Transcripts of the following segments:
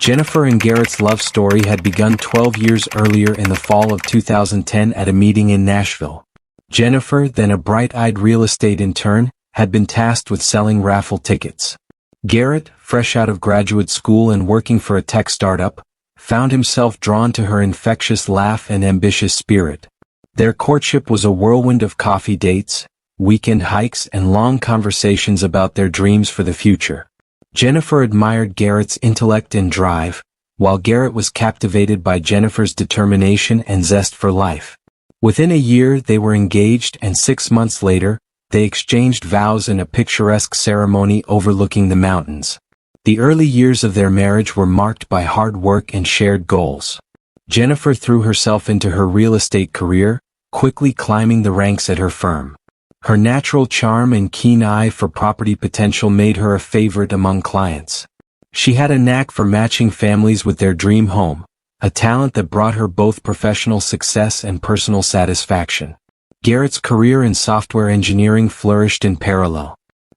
Jennifer and Garrett's love story had begun 12 years earlier in the fall of 2010 at a meeting in Nashville. Jennifer, then a bright-eyed real estate intern, had been tasked with selling raffle tickets. Garrett, fresh out of graduate school and working for a tech startup, found himself drawn to her infectious laugh and ambitious spirit. Their courtship was a whirlwind of coffee dates, weekend hikes, and long conversations about their dreams for the future. Jennifer admired Garrett's intellect and drive, while Garrett was captivated by Jennifer's determination and zest for life. Within a year they were engaged, and 6 months later, they exchanged vows in a picturesque ceremony overlooking the mountains. The early years of their marriage were marked by hard work and shared goals. Jennifer threw herself into her real estate career, quickly climbing the ranks at her firm. Her natural charm and keen eye for property potential made her a favorite among clients. She had a knack for matching families with their dream home, a talent that brought her both professional success and personal satisfaction. Garrett's career in software engineering flourished in parallel.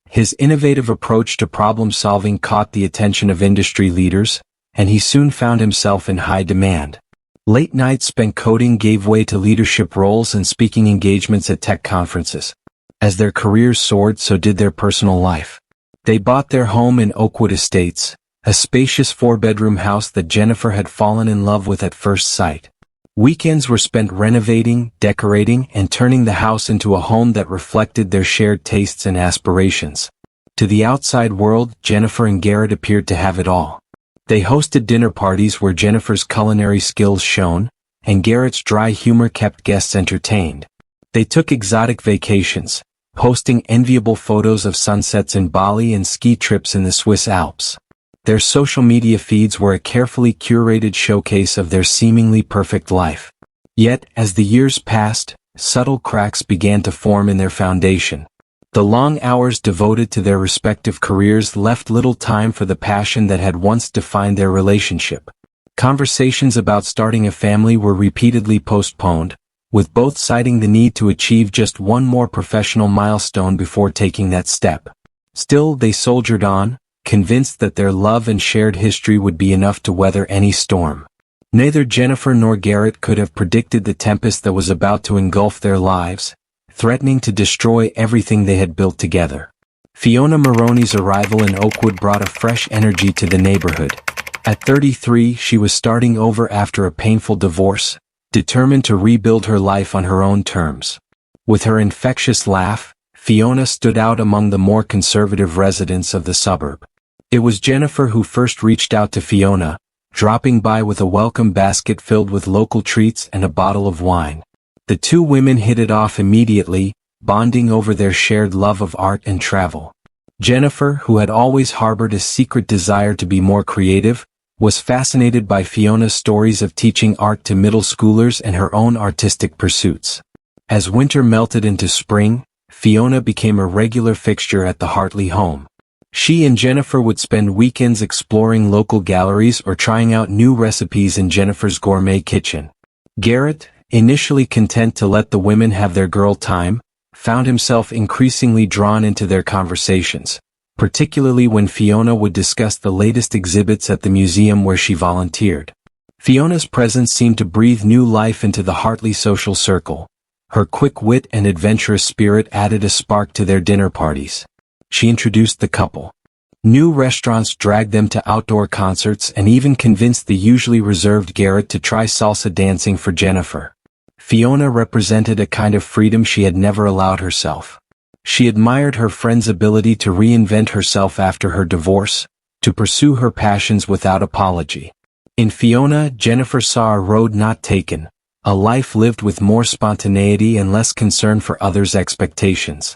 His innovative approach to problem-solving caught the attention of industry leaders, and he soon found himself in high demand. Late nights spent coding gave way to leadership roles and speaking engagements at tech conferences. As their careers soared, so did their personal life. They bought their home in Oakwood Estates, a spacious 4-bedroom house that Jennifer had fallen in love with at first sight. Weekends were spent renovating, decorating, and turning the house into a home that reflected their shared tastes and aspirations. To the outside world, Jennifer and Garrett appeared to have it all. They hosted dinner parties where Jennifer's culinary skills shone, and Garrett's dry humor kept guests entertained. They took exotic vacations, posting enviable photos of sunsets in Bali and ski trips in the Swiss Alps. Their social media feeds were a carefully curated showcase of their seemingly perfect life. Yet, as the years passed, subtle cracks began to form in their foundation. The long hours devoted to their respective careers left little time for the passion that had once defined their relationship. Conversations about starting a family were repeatedly postponed, with both citing the need to achieve just one more professional milestone before taking that step. Still, they soldiered on, convinced that their love and shared history would be enough to weather any storm. Neither Jennifer nor Garrett could have predicted the tempest that was about to engulf their lives, threatening to destroy everything they had built together. Fiona Maroney's arrival in Oakwood brought a fresh energy to the neighborhood. At 33, she was starting over after a painful divorce, determined to rebuild her life on her own terms. With her infectious laugh, Fiona stood out among the more conservative residents of the suburb. It was Jennifer who first reached out to Fiona, dropping by with a welcome basket filled with local treats and a bottle of wine. The two women hit it off immediately, bonding over their shared love of art and travel. Jennifer, who had always harbored a secret desire to be more creative, was fascinated by Fiona's stories of teaching art to middle schoolers and her own artistic pursuits. As winter melted into spring, Fiona became a regular fixture at the Hartley home. She and Jennifer would spend weekends exploring local galleries or trying out new recipes in Jennifer's gourmet kitchen. Garrett, initially content to let the women have their girl time, found himself increasingly drawn into their conversations, particularly when Fiona would discuss the latest exhibits at the museum where she volunteered. Fiona's presence seemed to breathe new life into the Hartley social circle. Her quick wit and adventurous spirit added a spark to their dinner parties. She introduced the couple. New restaurants dragged them to outdoor concerts and even convinced the usually reserved Garrett to try salsa dancing for Jennifer. Fiona represented a kind of freedom she had never allowed herself. She admired her friend's ability to reinvent herself after her divorce, to pursue her passions without apology. In Fiona, Jennifer saw a road not taken, a life lived with more spontaneity and less concern for others' expectations.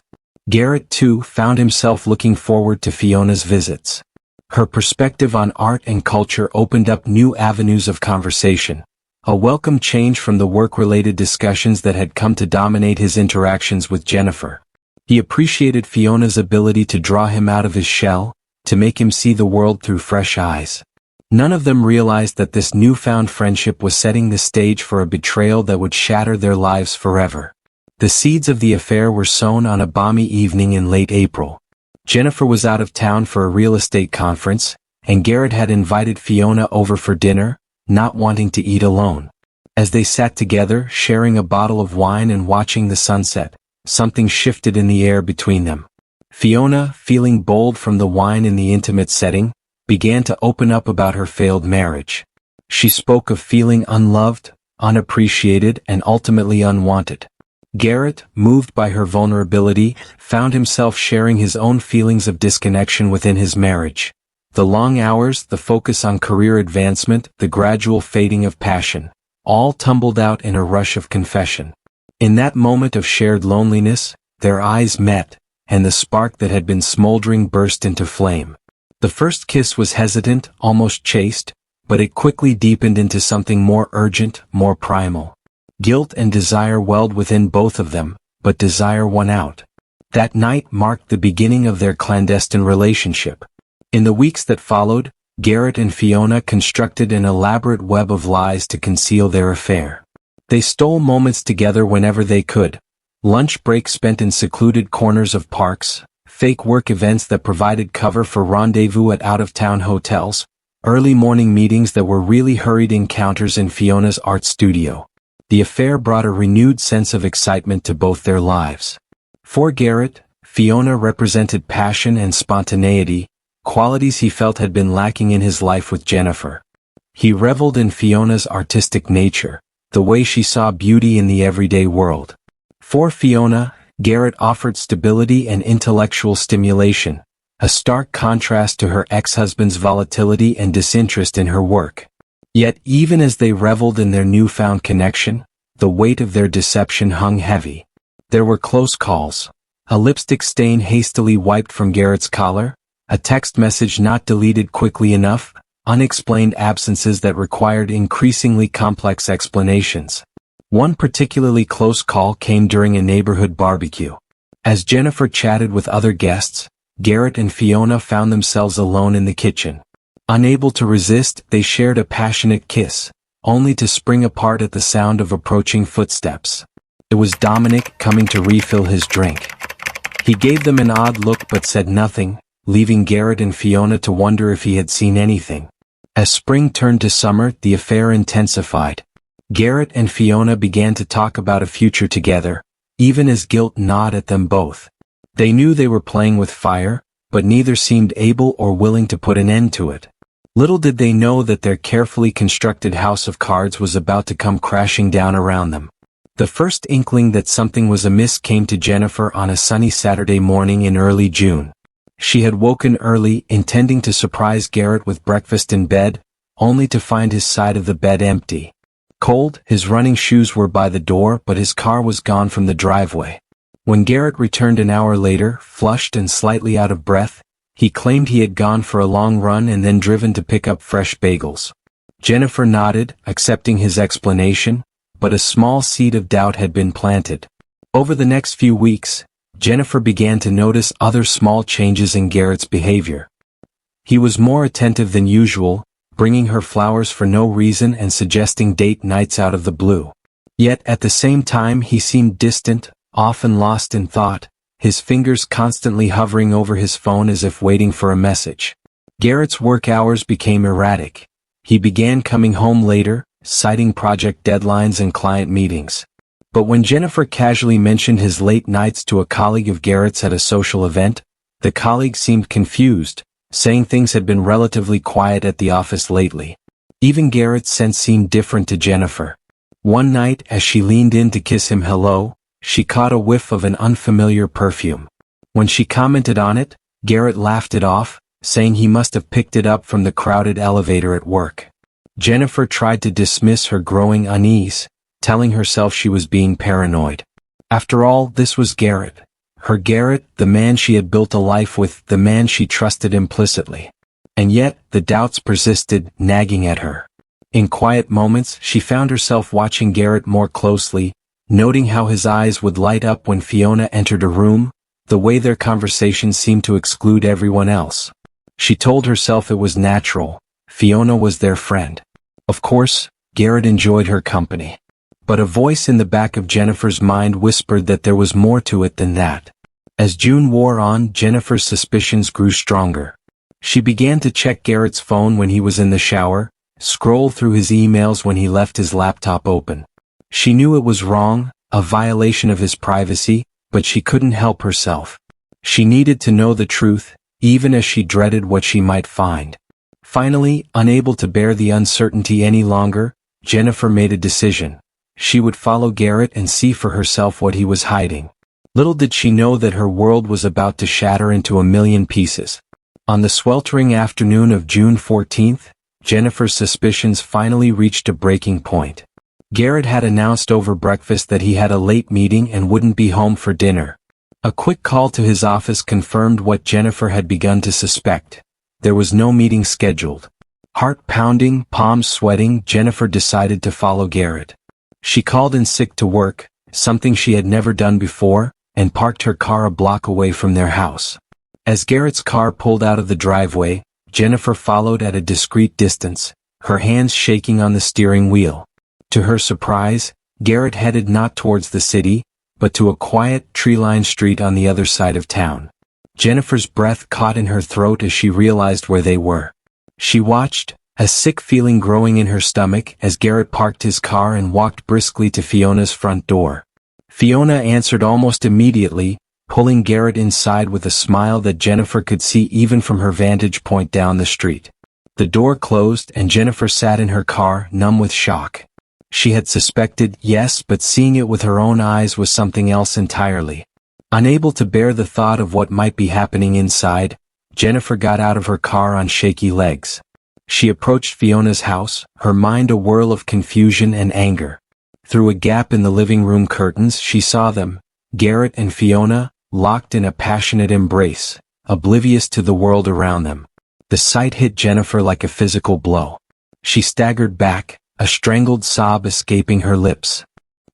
Garrett, too, found himself looking forward to Fiona's visits. Her perspective on art and culture opened up new avenues of conversation, a welcome change from the work-related discussions that had come to dominate his interactions with Jennifer. He appreciated Fiona's ability to draw him out of his shell, to make him see the world through fresh eyes. None of them realized that this newfound friendship was setting the stage for a betrayal that would shatter their lives forever. The seeds of the affair were sown on a balmy evening in late April. Jennifer was out of town for a real estate conference, and Garrett had invited Fiona over for dinner, not wanting to eat alone. As they sat together, sharing a bottle of wine and watching the sunset, something shifted in the air between them. Fiona, feeling bold from the wine in the intimate setting, began to open up about her failed marriage. She spoke of feeling unloved, unappreciated, and ultimately unwanted. Garrett, moved by her vulnerability, found himself sharing his own feelings of disconnection within his marriage. The long hours, the focus on career advancement, the gradual fading of passion, all tumbled out in a rush of confession. In that moment of shared loneliness, their eyes met, and the spark that had been smoldering burst into flame. The first kiss was hesitant, almost chaste, but it quickly deepened into something more urgent, more primal. Guilt and desire welled within both of them, but desire won out. That night marked the beginning of their clandestine relationship. In the weeks that followed, Garrett and Fiona constructed an elaborate web of lies to conceal their affair. They stole moments together whenever they could. Lunch breaks spent in secluded corners of parks, fake work events that provided cover for rendezvous at out-of-town hotels, early morning meetings that were really hurried encounters in Fiona's art studio. The affair brought a renewed sense of excitement to both their lives. For Garrett, Fiona represented passion and spontaneity, qualities he felt had been lacking in his life with Jennifer. He reveled in Fiona's artistic nature, the way she saw beauty in the everyday world. For Fiona, Garrett offered stability and intellectual stimulation, a stark contrast to her ex-husband's volatility and disinterest in her work. Yet even as they reveled in their newfound connection, the weight of their deception hung heavy. There were close calls. A lipstick stain hastily wiped from Garrett's collar, a text message not deleted quickly enough, unexplained absences that required increasingly complex explanations. One particularly close call came during a neighborhood barbecue. As Jennifer chatted with other guests, Garrett and Fiona found themselves alone in the kitchen. Unable to resist, they shared a passionate kiss, only to spring apart at the sound of approaching footsteps. It was Dominic coming to refill his drink. He gave them an odd look but said nothing, leaving Garrett and Fiona to wonder if he had seen anything. As spring turned to summer, the affair intensified. Garrett and Fiona began to talk about a future together, even as guilt gnawed at them both. They knew they were playing with fire, but neither seemed able or willing to put an end to it. Little did they know that their carefully constructed house of cards was about to come crashing down around them. The first inkling that something was amiss came to Jennifer on a sunny Saturday morning in early June. She had woken early, intending to surprise Garrett with breakfast in bed, only to find his side of the bed empty. Cold, his running shoes were by the door but his car was gone from the driveway. When Garrett returned an hour later, flushed and slightly out of breath, he claimed he had gone for a long run and then driven to pick up fresh bagels. Jennifer nodded, accepting his explanation, but a small seed of doubt had been planted. Over the next few weeks, Jennifer began to notice other small changes in Garrett's behavior. He was more attentive than usual, bringing her flowers for no reason and suggesting date nights out of the blue. Yet at the same time he seemed distant, often lost in thought, his fingers constantly hovering over his phone as if waiting for a message. Garrett's work hours became erratic. He began coming home later, citing project deadlines and client meetings. But when Jennifer casually mentioned his late nights to a colleague of Garrett's at a social event, the colleague seemed confused, saying things had been relatively quiet at the office lately. Even Garrett's sense seemed different to Jennifer. One night, as she leaned in to kiss him hello, she caught a whiff of an unfamiliar perfume. When she commented on it, Garrett laughed it off, saying he must have picked it up from the crowded elevator at work. Jennifer tried to dismiss her growing unease, telling herself she was being paranoid. After all, this was Garrett. Her Garrett, the man she had built a life with, the man she trusted implicitly. And yet, the doubts persisted, nagging at her. In quiet moments, she found herself watching Garrett more closely, noting how his eyes would light up when Fiona entered a room, the way their conversation seemed to exclude everyone else. She told herself it was natural. Fiona was their friend. Of course, Garrett enjoyed her company. But a voice in the back of Jennifer's mind whispered that there was more to it than that. As June wore on, Jennifer's suspicions grew stronger. She began to check Garrett's phone when he was in the shower, scroll through his emails when he left his laptop open. She knew it was wrong, a violation of his privacy, but she couldn't help herself. She needed to know the truth, even as she dreaded what she might find. Finally, unable to bear the uncertainty any longer, Jennifer made a decision. She would follow Garrett and see for herself what he was hiding. Little did she know that her world was about to shatter into a million pieces. On the sweltering afternoon of June 14th, Jennifer's suspicions finally reached a breaking point. Garrett had announced over breakfast that he had a late meeting and wouldn't be home for dinner. A quick call to his office confirmed what Jennifer had begun to suspect. There was no meeting scheduled. Heart pounding, palms sweating, Jennifer decided to follow Garrett. She called in sick to work, something she had never done before, and parked her car a block away from their house. As Garrett's car pulled out of the driveway, Jennifer followed at a discreet distance, her hands shaking on the steering wheel. To her surprise, Garrett headed not towards the city, but to a quiet, tree-lined street on the other side of town. Jennifer's breath caught in her throat as she realized where they were. She watched, a sick feeling growing in her stomach, as Garrett parked his car and walked briskly to Fiona's front door. Fiona answered almost immediately, pulling Garrett inside with a smile that Jennifer could see even from her vantage point down the street. The door closed and Jennifer sat in her car, numb with shock. She had suspected, yes, but seeing it with her own eyes was something else entirely. Unable to bear the thought of what might be happening inside, Jennifer got out of her car on shaky legs. She approached Fiona's house, her mind a whirl of confusion and anger. Through a gap in the living room curtains she saw them, Garrett and Fiona, locked in a passionate embrace, oblivious to the world around them. The sight hit Jennifer like a physical blow. She staggered back, a strangled sob escaping her lips.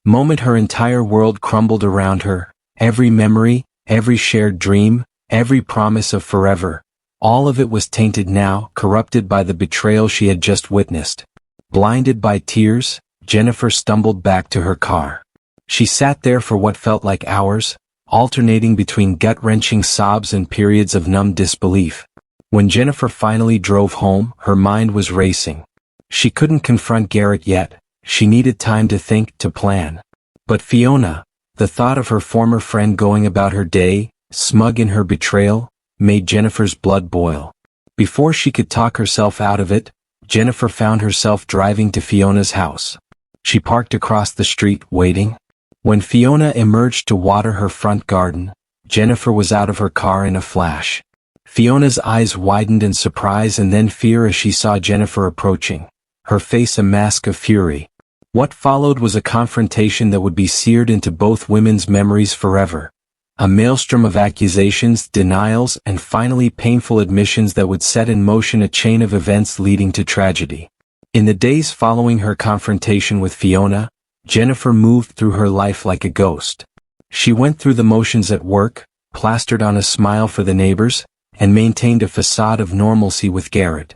Moment her entire world crumbled around her, every memory, every shared dream, every promise of forever. All of it was tainted now, corrupted by the betrayal she had just witnessed. Blinded by tears, Jennifer stumbled back to her car. She sat there for what felt like hours, alternating between gut-wrenching sobs and periods of numb disbelief. When Jennifer finally drove home, her mind was racing. She couldn't confront Garrett yet, she needed time to think, to plan. But Fiona, the thought of her former friend going about her day, smug in her betrayal, made Jennifer's blood boil. Before she could talk herself out of it, Jennifer found herself driving to Fiona's house. She parked across the street, waiting. When Fiona emerged to water her front garden, Jennifer was out of her car in a flash. Fiona's eyes widened in surprise and then fear as she saw Jennifer approaching, her face a mask of fury. What followed was a confrontation that would be seared into both women's memories forever. A maelstrom of accusations, denials, and finally painful admissions that would set in motion a chain of events leading to tragedy. In the days following her confrontation with Fiona, Jennifer moved through her life like a ghost. She went through the motions at work, plastered on a smile for the neighbors, and maintained a facade of normalcy with Garrett.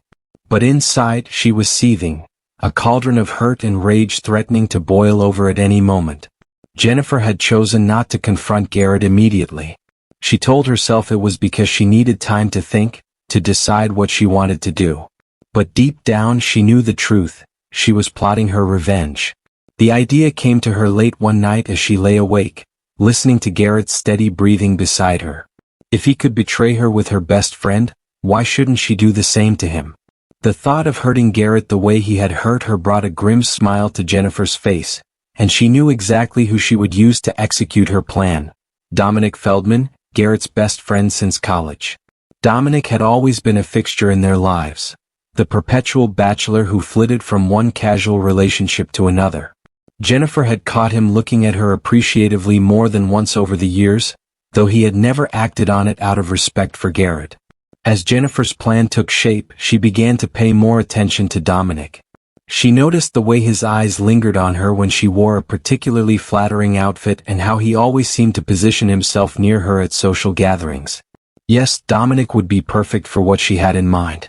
But inside she was seething, a cauldron of hurt and rage threatening to boil over at any moment. Jennifer had chosen not to confront Garrett immediately. She told herself it was because she needed time to think, to decide what she wanted to do. But deep down she knew the truth, she was plotting her revenge. The idea came to her late one night as she lay awake, listening to Garrett's steady breathing beside her. If he could betray her with her best friend, why shouldn't she do the same to him? The thought of hurting Garrett the way he had hurt her brought a grim smile to Jennifer's face, and she knew exactly who she would use to execute her plan. Dominic Feldman, Garrett's best friend since college. Dominic had always been a fixture in their lives. The perpetual bachelor who flitted from one casual relationship to another. Jennifer had caught him looking at her appreciatively more than once over the years, though he had never acted on it out of respect for Garrett. As Jennifer's plan took shape, she began to pay more attention to Dominic. She noticed the way his eyes lingered on her when she wore a particularly flattering outfit and how he always seemed to position himself near her at social gatherings. Yes, Dominic would be perfect for what she had in mind.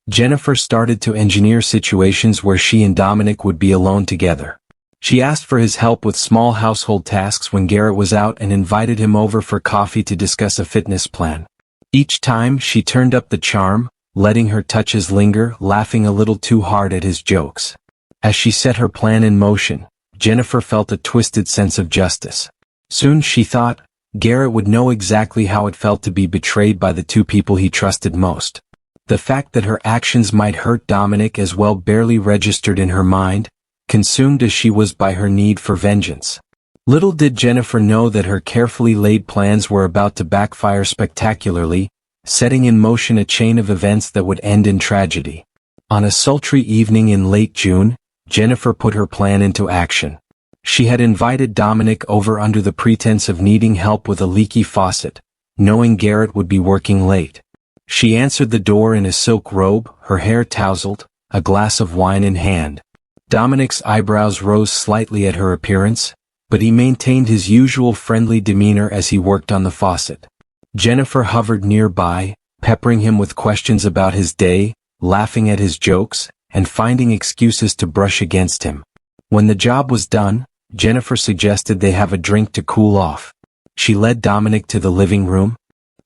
Jennifer started to engineer situations where she and Dominic would be alone together. She asked for his help with small household tasks when Garrett was out and invited him over for coffee to discuss a fitness plan. Each time she turned up the charm, letting her touches linger, laughing a little too hard at his jokes. As she set her plan in motion, Jennifer felt a twisted sense of justice. Soon, she thought, Garrett would know exactly how it felt to be betrayed by the two people he trusted most. The fact that her actions might hurt Dominic as well barely registered in her mind, consumed as she was by her need for vengeance. Little did Jennifer know that her carefully laid plans were about to backfire spectacularly, setting in motion a chain of events that would end in tragedy. On a sultry evening in late June, Jennifer put her plan into action. She had invited Dominic over under the pretense of needing help with a leaky faucet, knowing Garrett would be working late. She answered the door in a silk robe, her hair tousled, a glass of wine in hand. Dominic's eyebrows rose slightly at her appearance, but he maintained his usual friendly demeanor as he worked on the faucet. Jennifer hovered nearby, peppering him with questions about his day, laughing at his jokes, and finding excuses to brush against him. When the job was done, Jennifer suggested they have a drink to cool off. She led Dominic to the living room.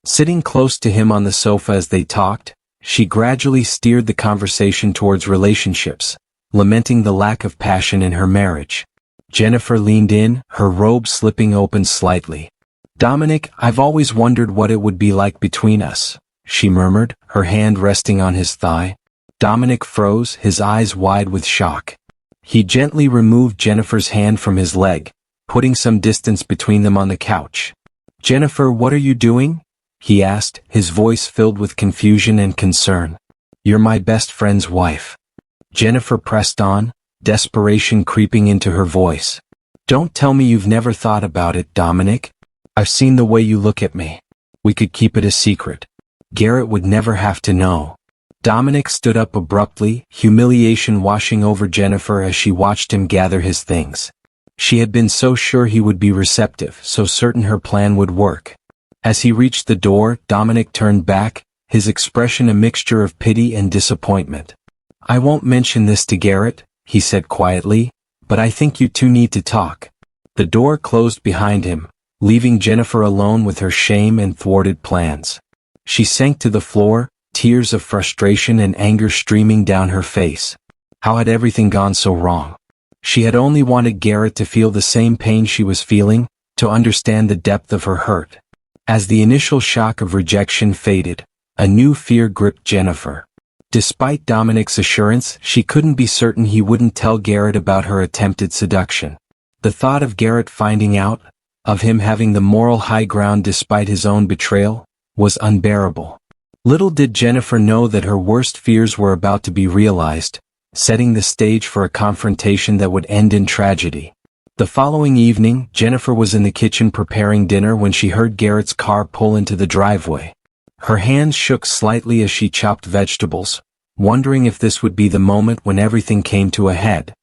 Sitting close to him on the sofa as they talked, she gradually steered the conversation towards relationships, lamenting the lack of passion in her marriage. Jennifer leaned in, her robe slipping open slightly. "Dominic, I've always wondered what it would be like between us," she murmured, her hand resting on his thigh. Dominic froze, his eyes wide with shock. He gently removed Jennifer's hand from his leg, putting some distance between them on the couch. "Jennifer, what are you doing?" he asked, his voice filled with confusion and concern. "You're my best friend's wife." Jennifer pressed on, desperation creeping into her voice. "Don't tell me you've never thought about it, Dominic. I've seen the way you look at me. We could keep it a secret. Garrett would never have to know." Dominic stood up abruptly, humiliation washing over Jennifer as she watched him gather his things. She had been so sure he would be receptive, so certain her plan would work. As he reached the door, Dominic turned back, his expression a mixture of pity and disappointment. "I won't mention this to Garrett," he said quietly, "but I think you two need to talk." The door closed behind him, leaving Jennifer alone with her shame and thwarted plans. She sank to the floor, tears of frustration and anger streaming down her face. How had everything gone so wrong? She had only wanted Garrett to feel the same pain she was feeling, to understand the depth of her hurt. As the initial shock of rejection faded, a new fear gripped Jennifer. Despite Dominic's assurance, she couldn't be certain he wouldn't tell Garrett about her attempted seduction. The thought of Garrett finding out, of him having the moral high ground despite his own betrayal, was unbearable. Little did Jennifer know that her worst fears were about to be realized, setting the stage for a confrontation that would end in tragedy. The following evening, Jennifer was in the kitchen preparing dinner when she heard Garrett's car pull into the driveway. Her hands shook slightly as she chopped vegetables, wondering if this would be the moment when everything came to a head.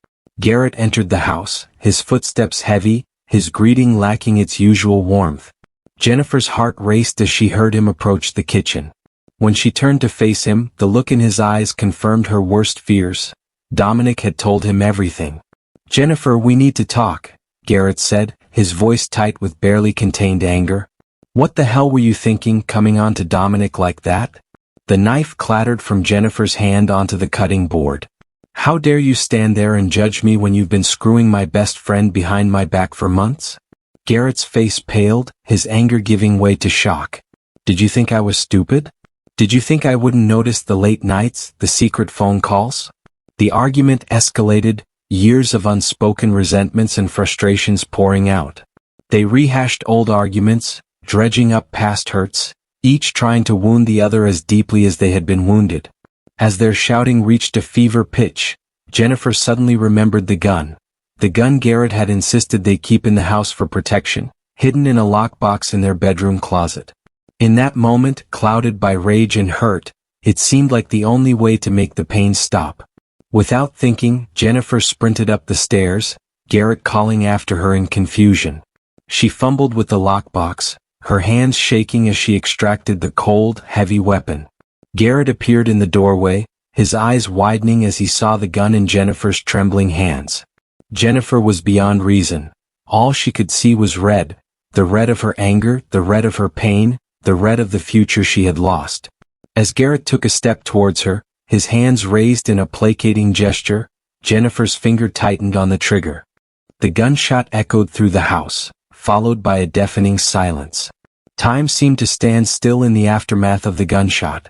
Garrett entered the house, his footsteps heavy, his greeting lacking its usual warmth. Jennifer's heart raced as she heard him approach the kitchen. When she turned to face him, the look in his eyes confirmed her worst fears. Dominic had told him everything. "Jennifer, we need to talk," Garrett said, his voice tight with barely contained anger. "What the hell were you thinking, coming on to Dominic like that?" The knife clattered from Jennifer's hand onto the cutting board. "How dare you stand there and judge me when you've been screwing my best friend behind my back for months?" Garrett's face paled, his anger giving way to shock. "Did you think I was stupid? Did you think I wouldn't notice the late nights, the secret phone calls?" The argument escalated, years of unspoken resentments and frustrations pouring out. They rehashed old arguments, dredging up past hurts, each trying to wound the other as deeply as they had been wounded. As their shouting reached a fever pitch, Jennifer suddenly remembered the gun. The gun Garrett had insisted they keep in the house for protection, hidden in a lockbox in their bedroom closet. In that moment, clouded by rage and hurt, it seemed like the only way to make the pain stop. Without thinking, Jennifer sprinted up the stairs, Garrett calling after her in confusion. She fumbled with the lockbox, her hands shaking as she extracted the cold, heavy weapon. Garrett appeared in the doorway, his eyes widening as he saw the gun in Jennifer's trembling hands. Jennifer was beyond reason. All she could see was red, the red of her anger, the red of her pain, the red of the future she had lost. As Garrett took a step towards her, his hands raised in a placating gesture, Jennifer's finger tightened on the trigger. The gunshot echoed through the house, followed by a deafening silence. Time seemed to stand still in the aftermath of the gunshot.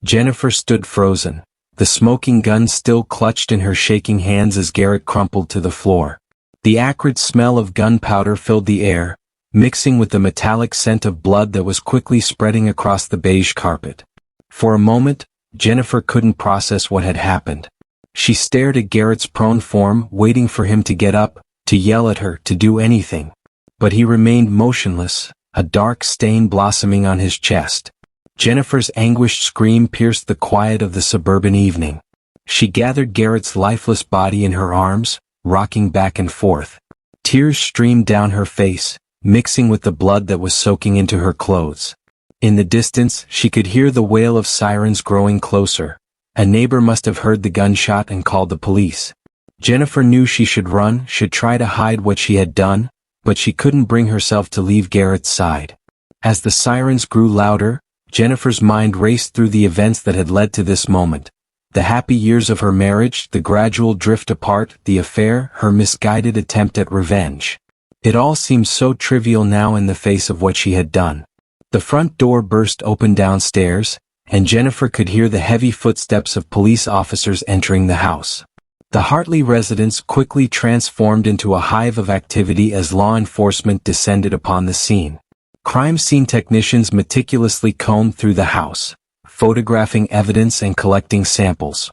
Jennifer stood frozen, the smoking gun still clutched in her shaking hands as Garrett crumpled to the floor. The acrid smell of gunpowder filled the air, mixing with the metallic scent of blood that was quickly spreading across the beige carpet. For a moment, Jennifer couldn't process what had happened. She stared at Garrett's prone form, waiting for him to get up, to yell at her, to do anything. But he remained motionless, a dark stain blossoming on his chest. Jennifer's anguished scream pierced the quiet of the suburban evening. She gathered Garrett's lifeless body in her arms, rocking back and forth. Tears streamed down her face, mixing with the blood that was soaking into her clothes. In the distance, she could hear the wail of sirens growing closer. A neighbor must have heard the gunshot and called the police. Jennifer knew she should run, should try to hide what she had done, but she couldn't bring herself to leave Garrett's side. As the sirens grew louder, Jennifer's mind raced through the events that had led to this moment. The happy years of her marriage, the gradual drift apart, the affair, her misguided attempt at revenge. It all seemed so trivial now in the face of what she had done. The front door burst open downstairs, and Jennifer could hear the heavy footsteps of police officers entering the house. The Hartley residence quickly transformed into a hive of activity as law enforcement descended upon the scene. Crime scene technicians meticulously combed through the house, photographing evidence and collecting samples.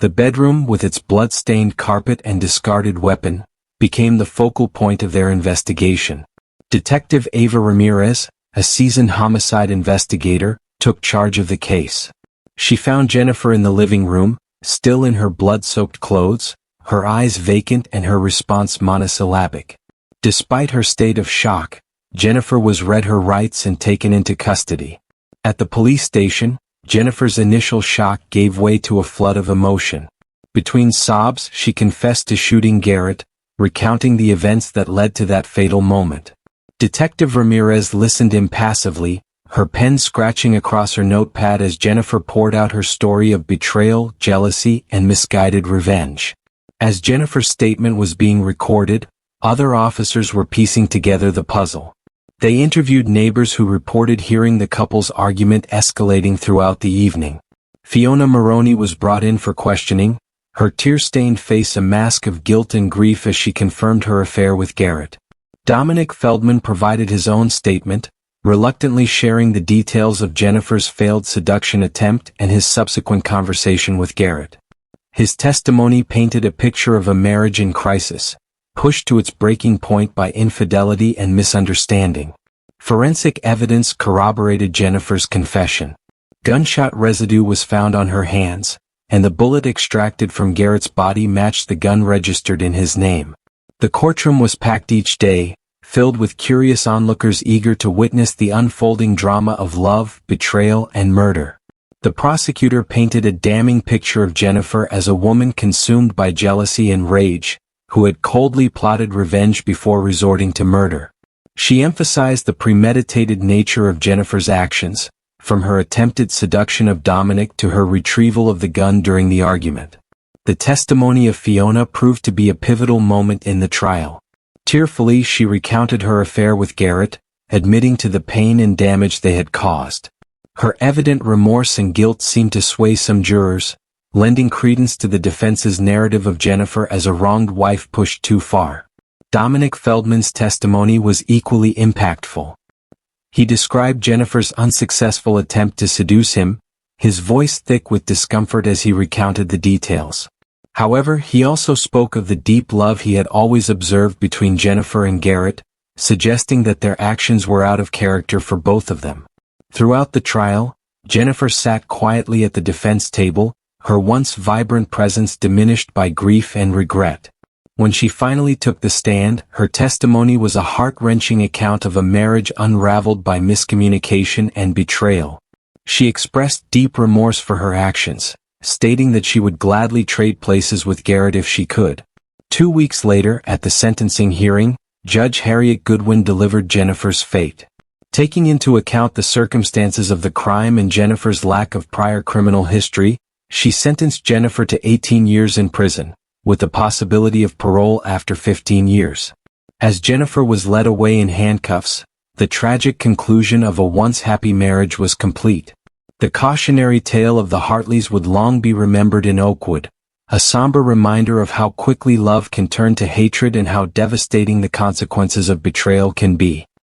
The bedroom, with its blood-stained carpet and discarded weapon, became the focal point of their investigation. Detective Ava Ramirez, a seasoned homicide investigator, took charge of the case. She found Jennifer in the living room, still in her blood-soaked clothes, her eyes vacant and her response monosyllabic. Despite her state of shock, Jennifer was read her rights and taken into custody. At the police station, Jennifer's initial shock gave way to a flood of emotion. Between sobs, she confessed to shooting Garrett, recounting the events that led to that fatal moment. Detective Ramirez listened impassively, her pen scratching across her notepad as Jennifer poured out her story of betrayal, jealousy, and misguided revenge. As Jennifer's statement was being recorded, other officers were piecing together the puzzle. They interviewed neighbors who reported hearing the couple's argument escalating throughout the evening. Fiona Maroney was brought in for questioning, her tear-stained face a mask of guilt and grief as she confirmed her affair with Garrett. Dominic Feldman provided his own statement, reluctantly sharing the details of Jennifer's failed seduction attempt and his subsequent conversation with Garrett. His testimony painted a picture of a marriage in crisis, pushed to its breaking point by infidelity and misunderstanding. Forensic evidence corroborated Jennifer's confession. Gunshot residue was found on her hands, and the bullet extracted from Garrett's body matched the gun registered in his name. The courtroom was packed each day, filled with curious onlookers eager to witness the unfolding drama of love, betrayal, and murder. The prosecutor painted a damning picture of Jennifer as a woman consumed by jealousy and rage, who had coldly plotted revenge before resorting to murder. She emphasized the premeditated nature of Jennifer's actions, from her attempted seduction of Dominic to her retrieval of the gun during the argument. The testimony of Fiona proved to be a pivotal moment in the trial. Tearfully, she recounted her affair with Garrett, admitting to the pain and damage they had caused. Her evident remorse and guilt seemed to sway some jurors, lending credence to the defense's narrative of Jennifer as a wronged wife pushed too far. Dominic Feldman's testimony was equally impactful. He described Jennifer's unsuccessful attempt to seduce him, his voice thick with discomfort as he recounted the details. However, he also spoke of the deep love he had always observed between Jennifer and Garrett, suggesting that their actions were out of character for both of them. Throughout the trial, Jennifer sat quietly at the defense table, her once vibrant presence diminished by grief and regret. When she finally took the stand, her testimony was a heart-wrenching account of a marriage unraveled by miscommunication and betrayal. She expressed deep remorse for her actions, stating that she would gladly trade places with Garrett if she could. 2 weeks later, at the sentencing hearing, Judge Harriet Goodwin delivered Jennifer's fate. Taking into account the circumstances of the crime and Jennifer's lack of prior criminal history, she sentenced Jennifer to 18 years in prison, with the possibility of parole after 15 years. As Jennifer was led away in handcuffs, the tragic conclusion of a once happy marriage was complete. The cautionary tale of the Hartleys would long be remembered in Oakwood, a somber reminder of how quickly love can turn to hatred and how devastating the consequences of betrayal can be.